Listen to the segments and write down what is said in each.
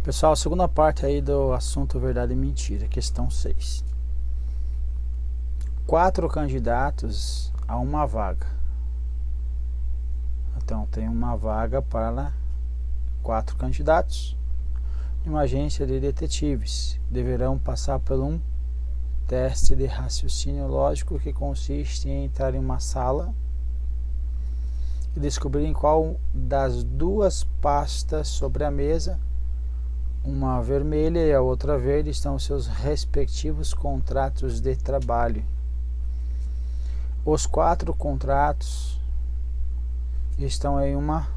Pessoal, segunda parte aí do assunto verdade e mentira, questão 6. 4 candidatos a uma vaga. Então, tem uma vaga para 4 candidatos em uma agência de detetives. Deverão passar por um teste de raciocínio lógico que consiste em entrar em uma sala e descobrir em qual das duas pastas sobre a mesa, uma vermelha e a outra verde, estão os seus respectivos contratos de trabalho. Os 4 contratos estão em uma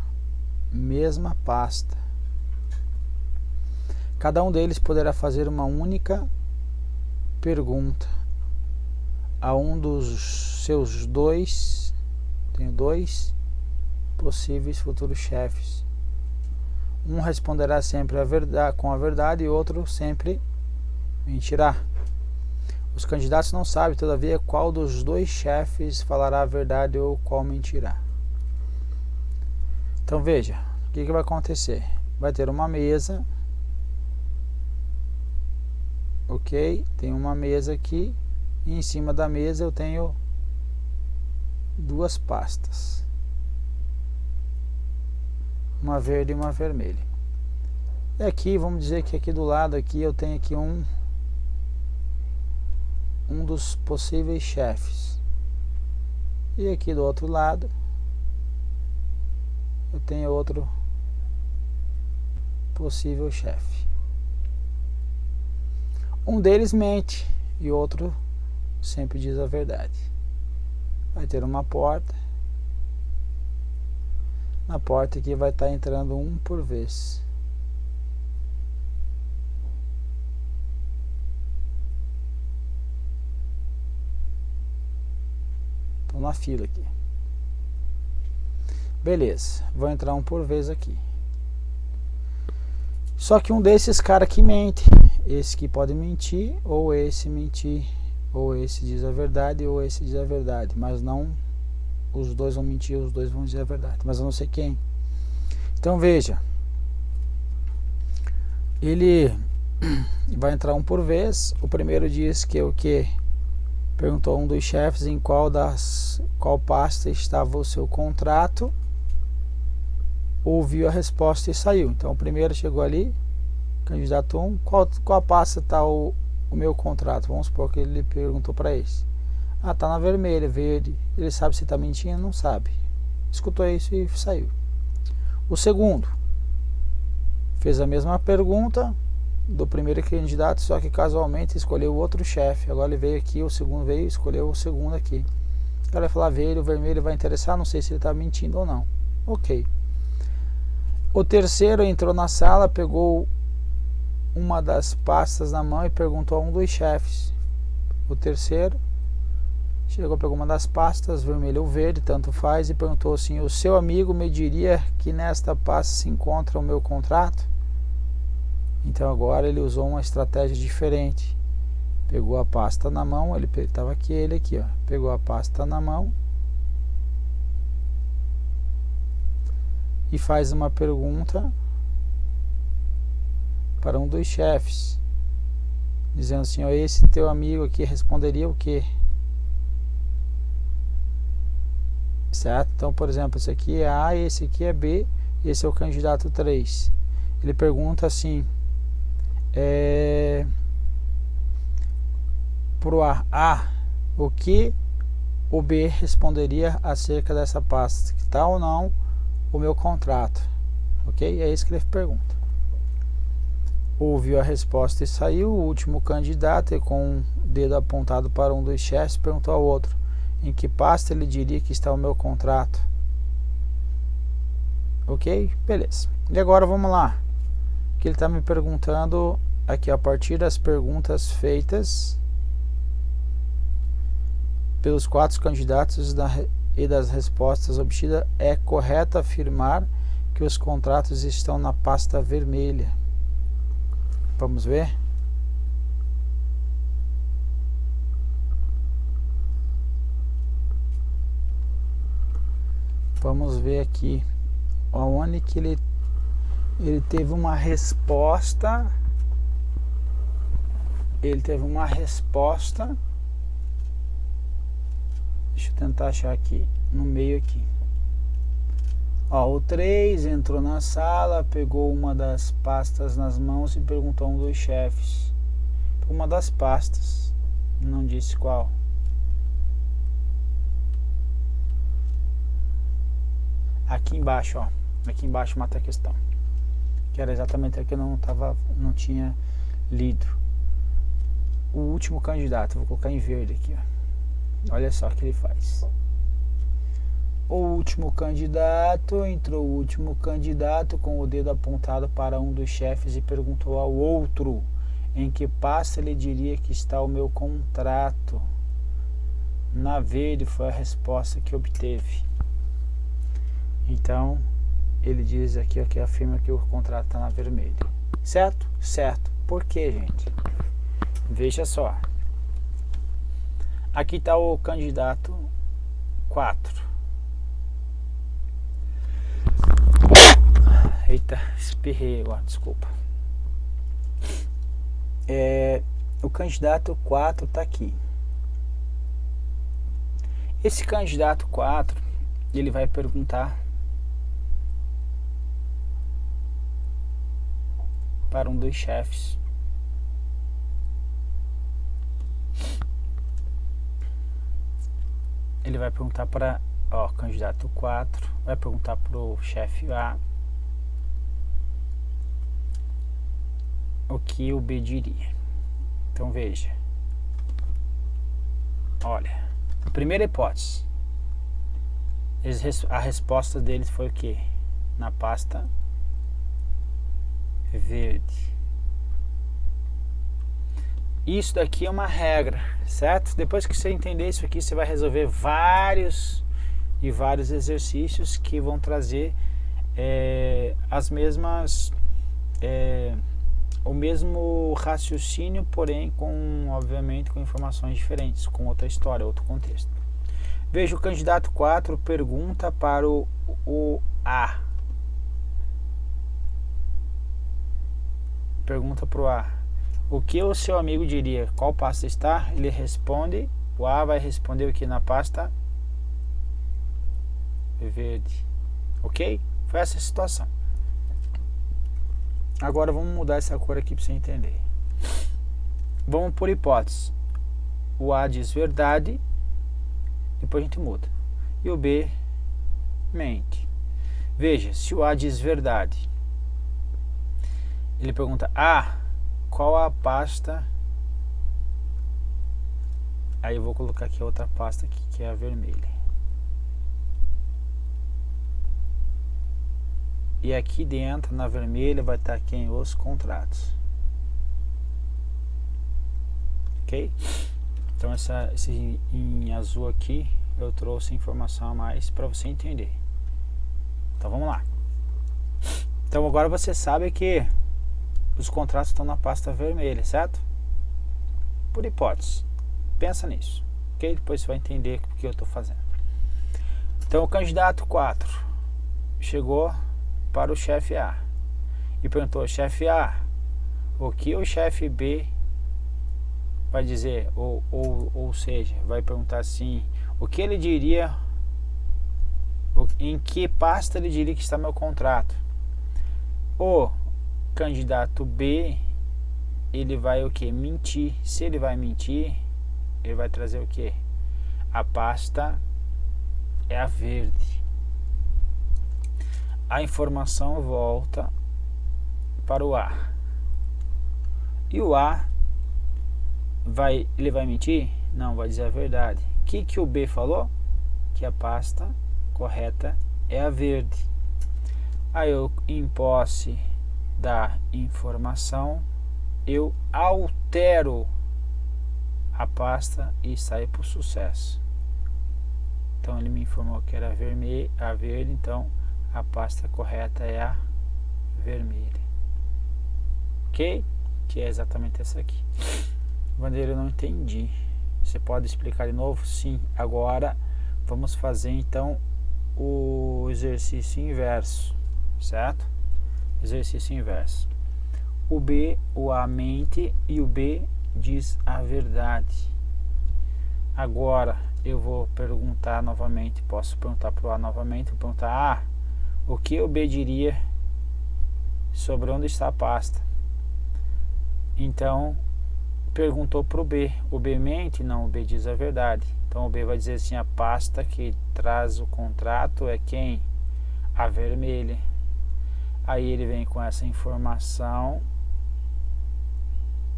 mesma pasta. Cada um deles poderá fazer uma única pergunta a um dos seus tenho 2 possíveis futuros chefes. Um responderá sempre com a verdade e outro sempre mentirá. Os candidatos não sabem, todavia, qual dos 2 chefes falará a verdade ou qual mentirá. Então veja, o que vai acontecer? Vai ter uma mesa, ok? Tem uma mesa aqui e em cima da mesa eu tenho 2 pastas, uma verde e uma vermelha. E aqui, vamos dizer que aqui do lado aqui eu tenho aqui um dos possíveis chefes. E aqui do outro lado eu tenho outro possível chefe. Um deles mente e outro sempre diz a verdade. Vai ter uma porta. Na porta aqui vai estar entrando um por vez. Estou na fila aqui. Beleza, vou entrar um por vez aqui. Só que um desses caras que mente, esse que pode mentir, ou esse mentir, ou esse diz a verdade, ou esse diz a verdade, mas não os 2 vão mentir, os 2 vão dizer a verdade, mas eu não sei quem. Então veja, ele vai entrar um por vez. O primeiro diz que o que perguntou a um dos chefes em qual pasta estava o seu contrato, ouviu a resposta e saiu. Então o primeiro chegou ali, candidato 1, qual pasta está o meu contrato? Vamos supor que ele perguntou para esse. Ah, tá na vermelha, verde. Ele sabe se está mentindo? Não sabe. Escutou isso e saiu. O segundo fez a mesma pergunta do primeiro candidato, só que casualmente escolheu outro chefe. Agora ele veio aqui, o segundo veio e escolheu o segundo aqui. O cara vai falar verde, o vermelho vai interessar, não sei se ele está mentindo ou não. Ok. O terceiro entrou na sala, pegou uma das pastas na mão e perguntou a um dos chefes. O terceiro chegou, pegou uma das pastas, vermelho ou verde, tanto faz, e perguntou assim: o seu amigo me diria que nesta pasta se encontra o meu contrato? Então agora ele usou uma estratégia diferente. Pegou a pasta na mão, ele estava aqui, ele aqui, ó. Pegou a pasta na mão e faz uma pergunta para um dos chefes, dizendo assim: ó, esse teu amigo aqui responderia o quê? Certo? Então, por exemplo, esse aqui é A, esse aqui é B, esse é o candidato 3. Ele pergunta assim, pro A, o que o B responderia acerca dessa pasta? Que tal ou não o meu contrato? Ok? É isso que ele pergunta. Ouviu a resposta e saiu. O último candidato, e com o dedo apontado para um dos chefes, perguntou ao outro: em que pasta ele diria que está o meu contrato? Ok? Beleza. E agora vamos lá. Que ele está me perguntando aqui, a partir das perguntas feitas pelos 4 candidatos e das respostas obtidas, é correto afirmar que os contratos estão na pasta vermelha. Vamos ver? Vamos ver aqui aonde que ele Ele teve uma resposta. Deixa eu tentar achar aqui, no meio aqui. Ó, o 3 entrou na sala, pegou uma das pastas nas mãos e perguntou a um dos chefes. Uma das pastas, não disse qual. Aqui embaixo, ó. Aqui embaixo mata a questão. Que era exatamente a que eu não tinha lido. O último candidato, vou colocar em verde aqui, ó. Olha só o que ele faz. O último candidato, entrou o último candidato com o dedo apontado para um dos chefes e perguntou ao outro em que pasta ele diria que está o meu contrato. Na verde foi a resposta que obteve. Então, ele diz aqui, ó, que afirma que o contrato está na vermelha. Certo? Certo. Por quê, gente? Veja só. Aqui está o candidato 4. Eita, espirrei agora, desculpa. O candidato 4 está aqui. Esse candidato 4, ele vai perguntar para um dos chefes. Ele vai perguntar para, ó, candidato 4, vai perguntar para o chefe A o que o B diria. Então veja. Olha, primeira hipótese. A resposta deles foi o que? Na pasta verde. Isso daqui é uma regra, certo? Depois que você entender isso aqui, você vai resolver vários exercícios que vão trazer as mesmas o mesmo raciocínio, porém obviamente com informações diferentes, com outra história, outro contexto. Veja, o candidato 4 pergunta para o A. Pergunta para o A. O que o seu amigo diria? Qual pasta está? Ele responde. O A vai responder o que na pasta verde. Ok? Foi essa a situação. Agora vamos mudar essa cor aqui para você entender. Vamos por hipótese. O A diz verdade, depois a gente muda. E o B mente. Veja, se o A diz verdade, ele pergunta: qual a pasta? Aí eu vou colocar aqui outra pasta aqui, que é a vermelha. E aqui dentro, na vermelha, vai estar quem? Os contratos. Ok? Então esse em azul aqui, eu trouxe informação a mais para você entender. Então vamos lá. Então agora você sabe que os contratos estão na pasta vermelha, certo? Por hipótese. Pensa nisso. Ok? Depois você vai entender o que eu estou fazendo. Então o candidato 4 chegou para o chefe A e perguntou: chefe A, o que o chefe B vai dizer? Ou seja, vai perguntar assim: o que ele diria, em que pasta ele diria que está meu contrato? O candidato B, ele vai o que? Mentir. Se ele vai mentir, ele vai trazer o que? A pasta é a verde. A informação volta para o A. E o A ele vai mentir? Não, vai dizer a verdade. O que o B falou? Que a pasta correta é a verde. Aí eu, em posse da informação, eu altero a pasta e saio por sucesso. Então ele me informou que era a verde, então a pasta correta é a vermelha. Ok? Que é exatamente essa aqui. Bandeira, eu não entendi. Você pode explicar de novo? Sim. Agora vamos fazer então o exercício inverso, certo? Exercício inverso. O A mente e o B diz a verdade. Agora eu vou perguntar novamente, posso perguntar para o A novamente, perguntar: o que o B diria sobre onde está a pasta? Então, perguntou para o B mente? Não, o B diz a verdade. Então o B vai dizer assim: a pasta que traz o contrato é quem? A vermelha. Aí ele vem com essa informação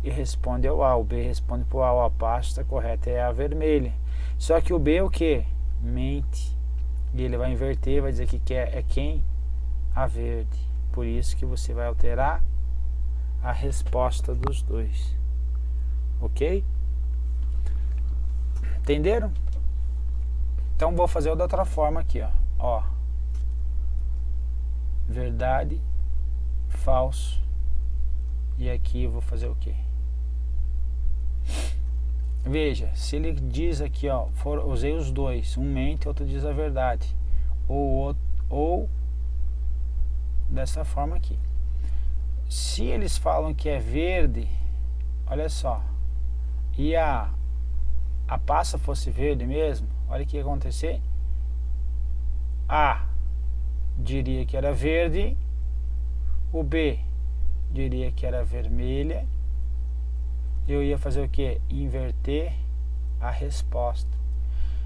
e responde ao A. O B responde para o A: a pasta correta é a vermelha. Só que o B é o que? Mente. E ele vai inverter, vai dizer que é quem? A verde. Por isso que você vai alterar a resposta dos dois. Ok? Entenderam? Então vou fazer da outra forma aqui, ó. Verdade, falso. E aqui eu vou fazer o quê? Veja, se ele diz aqui, usei os dois, um mente, outro diz a verdade, ou dessa forma aqui. Se eles falam que é verde, olha só, e a pasta fosse verde mesmo, olha o que ia acontecer. A diria que era verde, o B diria que era vermelha. Eu ia fazer o que? Inverter a resposta.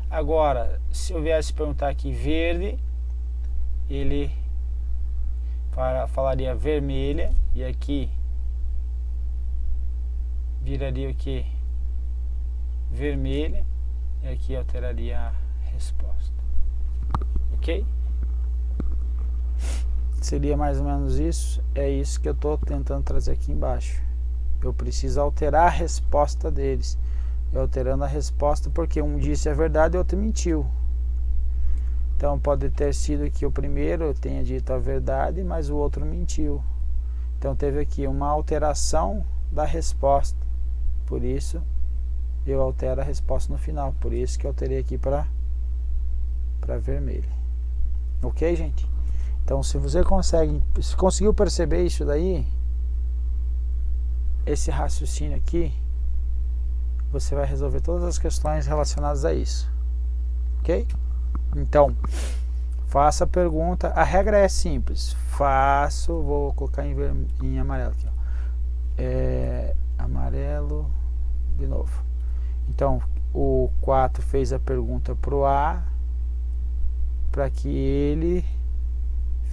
Agora, se eu viesse perguntar aqui verde, ele falaria vermelha, e aqui viraria o que? Vermelha, e aqui alteraria a resposta. Ok? Seria mais ou menos isso. É isso que eu estou tentando trazer aqui embaixo. Eu preciso alterar a resposta deles. Eu alterando a resposta porque um disse a verdade e o outro mentiu. Então pode ter sido que o primeiro tenha dito a verdade, mas o outro mentiu. Então teve aqui uma alteração da resposta. Por isso eu altero a resposta no final. Por isso que eu alterei aqui para vermelho. Ok, gente? Então se você conseguiu perceber isso daí, esse raciocínio aqui, você vai resolver todas as questões relacionadas a isso. Ok? Então, faça a pergunta. A regra é simples. Vou colocar em amarelo aqui. Amarelo de novo. Então, o 4 fez a pergunta para o A, para que ele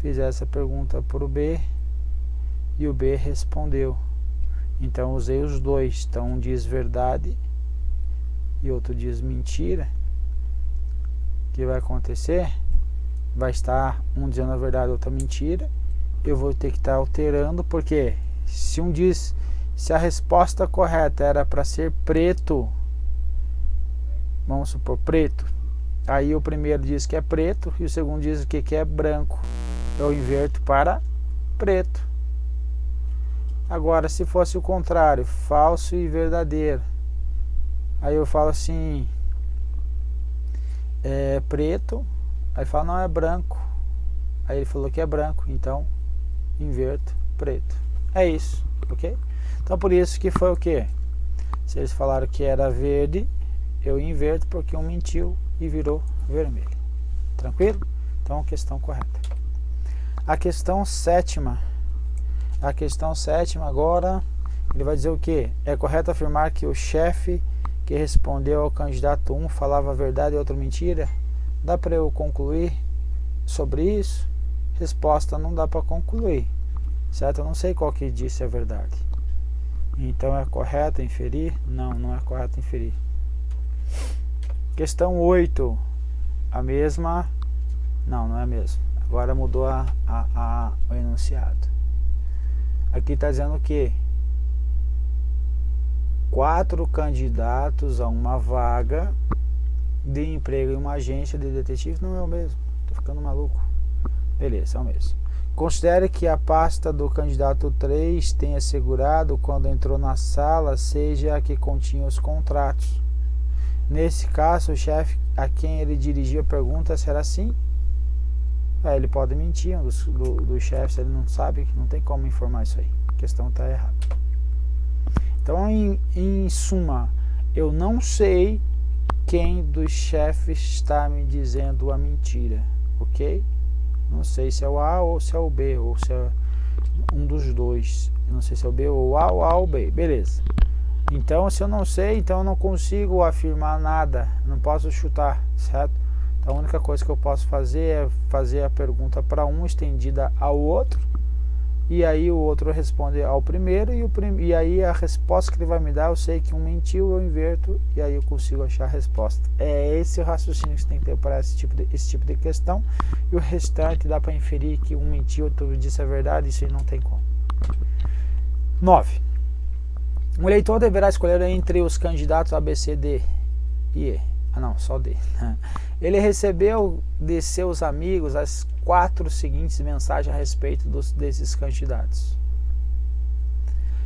fizesse a pergunta para o B, e o B respondeu. Então usei os dois. Então um diz verdade e outro diz mentira. O que vai acontecer? Vai estar um dizendo a verdade e outra mentira. Eu vou ter que estar alterando, porque se a resposta correta era para ser preto, vamos supor preto, aí o primeiro diz que é preto e o segundo diz que é branco. Eu inverto para preto. Agora, se fosse o contrário, falso e verdadeiro, aí eu falo assim, é preto, aí fala não, é branco, aí ele falou que é branco, então inverto preto. É isso, ok? Então por isso que foi o que? Se eles falaram que era verde, eu inverto porque um mentiu e virou vermelho. Tranquilo? Então questão correta. A questão sétima agora, ele vai dizer o que? É correto afirmar que o chefe que respondeu ao candidato 1 falava a verdade e outro mentira? Dá para eu concluir sobre isso? Resposta: não dá para concluir, certo? Eu não sei qual que disse a verdade. Então é correto inferir? Não, não é correto inferir. Questão 8, a mesma? Não, não é a mesma. Agora mudou o enunciado. Aqui está dizendo que 4 candidatos a uma vaga de emprego em uma agência de detetive. Não é o mesmo, tô ficando maluco. Beleza, é o mesmo. Considere que a pasta do candidato 3 tenha assegurado quando entrou na sala seja a que continha os contratos. Nesse caso, o chefe a quem ele dirigiu a pergunta será assim? Ele pode mentir, um dos chefes, ele não sabe, não tem como informar isso aí. A questão está errada. Então, em suma, eu não sei quem dos chefes está me dizendo a mentira, ok? Não sei se é o A ou se é o B, ou se é um dos dois. Eu não sei se é o B ou o A ou B, beleza. Então, se eu não sei, então eu não consigo afirmar nada, não posso chutar, certo? Então, a única coisa que eu posso fazer é fazer a pergunta para um estendida ao outro, e aí o outro responde ao primeiro, e aí a resposta que ele vai me dar, eu sei que um mentiu, eu inverto, e aí eu consigo achar a resposta. É esse o raciocínio que você tem que ter para esse tipo de questão, e o restante dá para inferir que um mentiu, outro disse a verdade, isso aí não tem como. 9. O eleitor deverá escolher entre os candidatos A, B, C, D e E. Não, só D. Ele recebeu de seus amigos as 4 seguintes mensagens a respeito desses candidatos.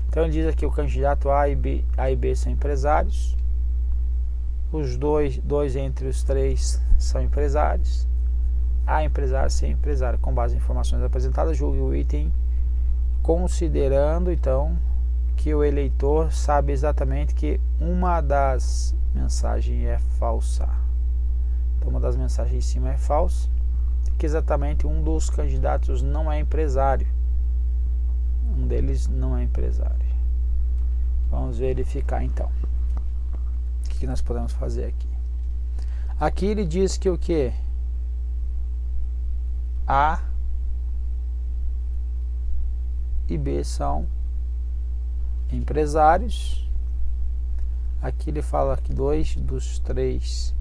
Então ele diz aqui: o candidato A e B são empresários. Os dois entre os 3 são empresários. A empresário, C empresário. Com base em informações apresentadas, julgue o item considerando, então, que o eleitor sabe exatamente que uma das mensagens é falsa. Então, uma das mensagens em cima é falsa, que exatamente um dos candidatos não é empresário. Um deles não é empresário. Vamos verificar então. O que nós podemos fazer aqui? Aqui ele diz que o que? A e B são empresários. Aqui ele fala que 2 dos 3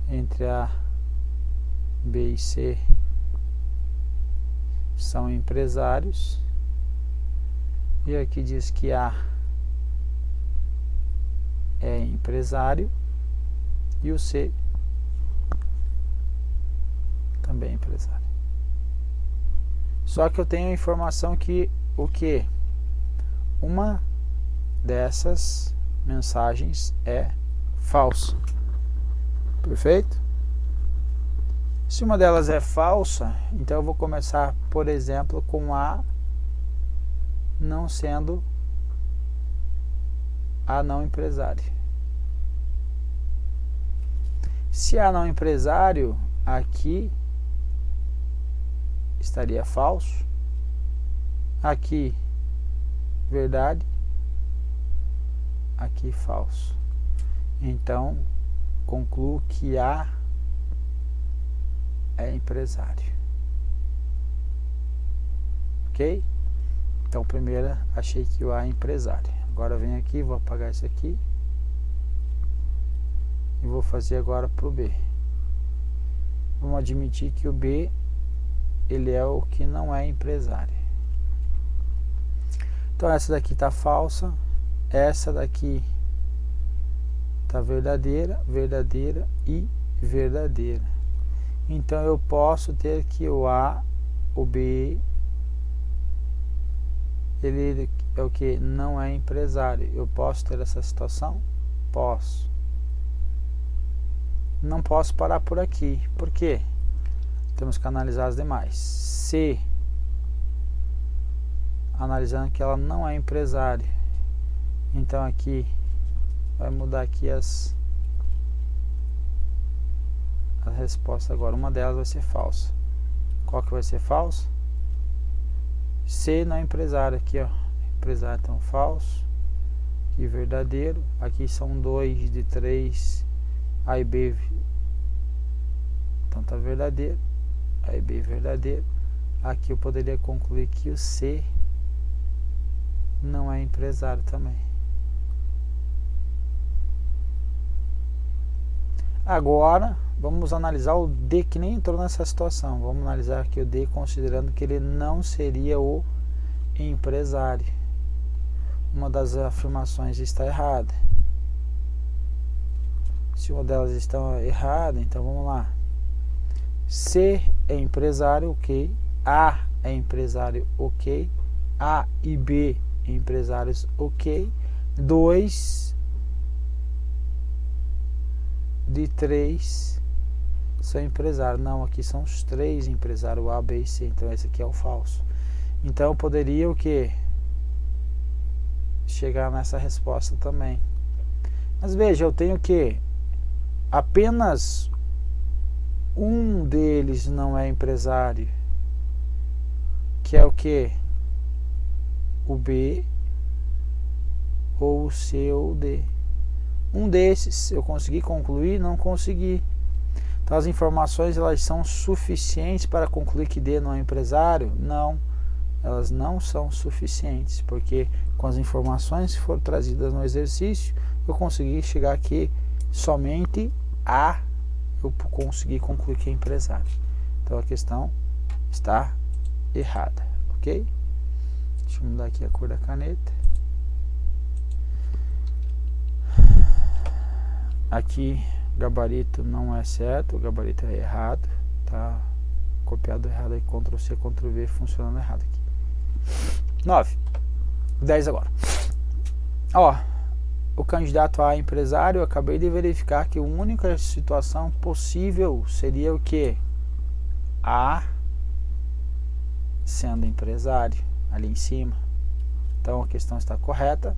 entre A, B e C são empresários. E aqui diz que A é empresário e o C também é empresário. Só que eu tenho a informação que o que? Uma dessas mensagens é falsa. Perfeito? Se uma delas é falsa, então eu vou começar, por exemplo, com A não sendo A não empresário. Se A não empresário, aqui estaria falso. Aqui verdade, aqui falso. Então, concluo que A é empresário. Ok? Então, primeiro, achei que o A é empresário. Agora venho aqui, vou apagar isso aqui. E vou fazer agora para o B. Vamos admitir que o B, ele é o que não é empresário. Então, essa daqui está falsa. Essa daqui está verdadeira, verdadeira e verdadeira. Então, eu posso ter que o A, o B, ele é o que? Não é empresário. Eu posso ter essa situação? Posso. Não posso parar por aqui. Por quê? Temos que analisar as demais. C, analisando que ela não é empresária. Então aqui vai mudar aqui as respostas agora. Uma delas vai ser falsa. Qual que vai ser falsa? C não é empresário. Aqui, ó, empresário, então falso. Aqui verdadeiro. Aqui são 2 de 3. A e B, então tá verdadeiro. A e B verdadeiro. Aqui eu poderia concluir que o C não é empresário também. Agora vamos analisar o D, que nem entrou nessa situação. Vamos analisar aqui o D considerando que ele não seria o empresário. Uma das afirmações está errada. Se uma delas está errada, então vamos lá. C é empresário, ok. A é empresário, ok. A e B empresários, ok. 2 de 3 são empresários. Não, aqui são os 3 empresários, o A, B e C. Então esse aqui é o falso. Então eu poderia o que? Chegar nessa resposta também. Mas veja, eu tenho que apenas um deles não é empresário, que é o que? O B, ou o C ou o D. Um desses eu consegui concluir, não consegui. Então as informações, elas são suficientes para concluir que D não é empresário? Não, elas não são suficientes, porque com as informações que foram trazidas no exercício, eu consegui chegar aqui somente A, eu consegui concluir que é empresário. Então a questão está errada, ok? Deixa eu mudar aqui a cor da caneta. Aqui gabarito não é certo, o gabarito é errado, tá copiado errado aí, Ctrl C, Ctrl V, funcionando errado aqui. 9, 10 agora. Ó, o candidato A empresário, eu acabei de verificar que a única situação possível seria o que? A sendo empresário, ali em cima. Então a questão está correta?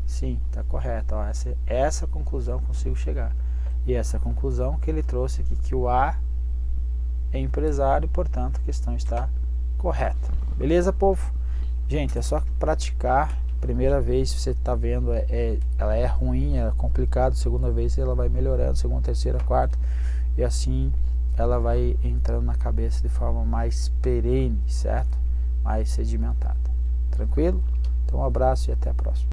Sim, está correta. Ó, essa conclusão eu consigo chegar. E essa conclusão que ele trouxe aqui, que o A é empresário, portanto a questão está correta. Beleza, povo? Gente, é só praticar. Primeira vez você está vendo, ela é ruim, é complicado. Segunda vez ela vai melhorando, segunda, terceira, quarta, e assim ela vai entrando na cabeça de forma mais perene, certo? Mais sedimentada. Tranquilo? Então um abraço e até a próxima.